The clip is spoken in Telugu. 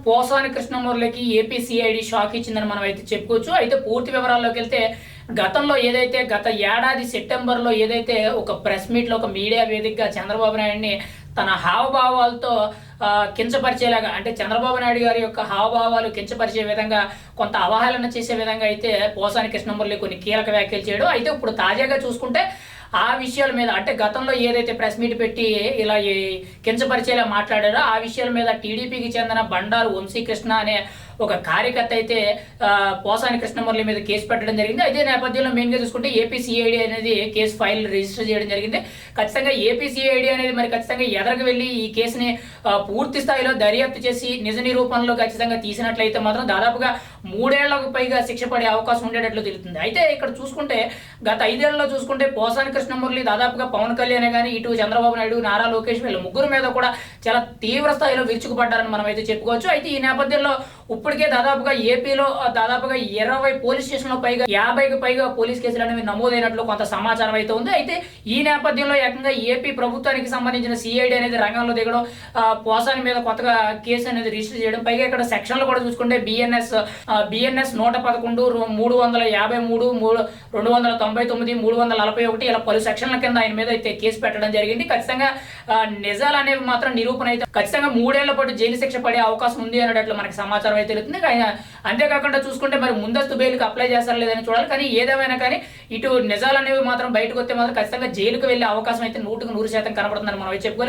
పోసాని కృష్ణమురళికి ఏపీ సిఐడి షాక్ ఇచ్చిందని మనం అయితే చెప్పుకోవచ్చు. అయితే పూర్తి వివరాల్లోకి వెళ్తే గతంలో ఏదైతే గత ఏడాది సెప్టెంబర్‌లో ఏదైతే ఒక ప్రెస్ మీట్‌లో ఒక మీడియా వేదికగా చంద్రబాబు నాయుడిని తన హావభావాలతో కించపరిచేలాగా అంటే చంద్రబాబు నాయుడు గారి యొక్క హావభావాలు కించపరిచే విధంగా కొంత అవహేళన చేసే విధంగా అయితే పోసాని కృష్ణమురళి కొన్ని కీలక వ్యాఖ్యలు చేయడం. అయితే ఇప్పుడు తాజాగా చూసుకుంటే ఆ విషయాల మీద అంటే గతంలో ఏదైతే ప్రెస్ మీట్ పెట్టి ఇలా కించపరిచేలా మాట్లాడారో ఆ విషయాల మీద టీడీపీకి చెందిన బండారు వంశీకృష్ణ అనే ఒక కార్యకర్త అయితే పోసాని కృష్ణమురళి మీద కేసు పెట్టడం జరిగింది. అదే నేపథ్యంలో మెయిన్గా చూసుకుంటే ఏపీ సిఐడి అనేది కేసు ఫైల్ రిజిస్టర్ చేయడం జరిగింది. ఖచ్చితంగా ఏపీ సిఐడి అనేది మరి ఖచ్చితంగా ఎదరకు వెళ్ళి ఈ కేసుని పూర్తి స్థాయిలో దర్యాప్తు చేసి నిజ నిరూపణలో ఖచ్చితంగా తీసినట్లయితే మాత్రం దాదాపుగా 3 ఏళ్లకు పైగా శిక్ష పడే అవకాశం ఉండేటట్లు తెలుస్తుంది. అయితే ఇక్కడ చూసుకుంటే గత 5 ఏళ్లలో చూసుకుంటే పోసాని కృష్ణమురళి దాదాపుగా పవన్ కళ్యాణ్ కానీ ఇటు చంద్రబాబు నాయుడు నారా లోకేష్ వీళ్ళ ముగ్గురు మీద కూడా చాలా తీవ్ర స్థాయిలో విరుచుకుపడ్డారని మనం అయితే చెప్పుకోవచ్చు. అయితే ఈ నేపథ్యంలో ఇప్పటికే దాదాపుగా ఏపీలో దాదాపుగా 20 పోలీస్ స్టేషన్లో పైగా 50కి పైగా పోలీస్ కేసులు అనేవి నమోదైనట్లు కొంత సమాచారం అయితే ఉంది. అయితే ఈ నేపథ్యంలో ఏకంగా ఏపీ ప్రభుత్వానికి సంబంధించిన సిఐడి అనేది రంగంలో దిగడం, పోసాని మీద కొత్తగా కేసు అనేది రిజిస్టర్ చేయడం, పైగా ఇక్కడ సెక్షన్లు కూడా చూసుకుంటే బిఎన్ఎస్ 111, 353, 299, 341 ఇలా పలు సెక్షన్ల కింద ఆయన మీద అయితే కేసు పెట్టడం జరిగింది. ఖచ్చితంగా నిజాలు అనేవి మాత్రం నిరూపణ అయితే ఖచ్చితంగా 3 ఏళ్ల పాటు జైలు శిక్ష పడే అవకాశం ఉంది అనేటట్లు మనకి సమాచారం అయితే తెలుస్తుంది. అంతేకాకుండా చూసుకుంటే మరి ముందస్తు బెయిల్కి అప్లై చేస్తారా లేదని చూడాలి. కానీ ఏదేమైనా కానీ ఇటు నిజాలు అనేవి మాత్రం బయటకు వస్తే మాత్రం ఖచ్చితంగా జైలుకు వెళ్ళే అవకాశం అయితే 100% కనబడుతుందని మనం చెప్పుకోవాలి.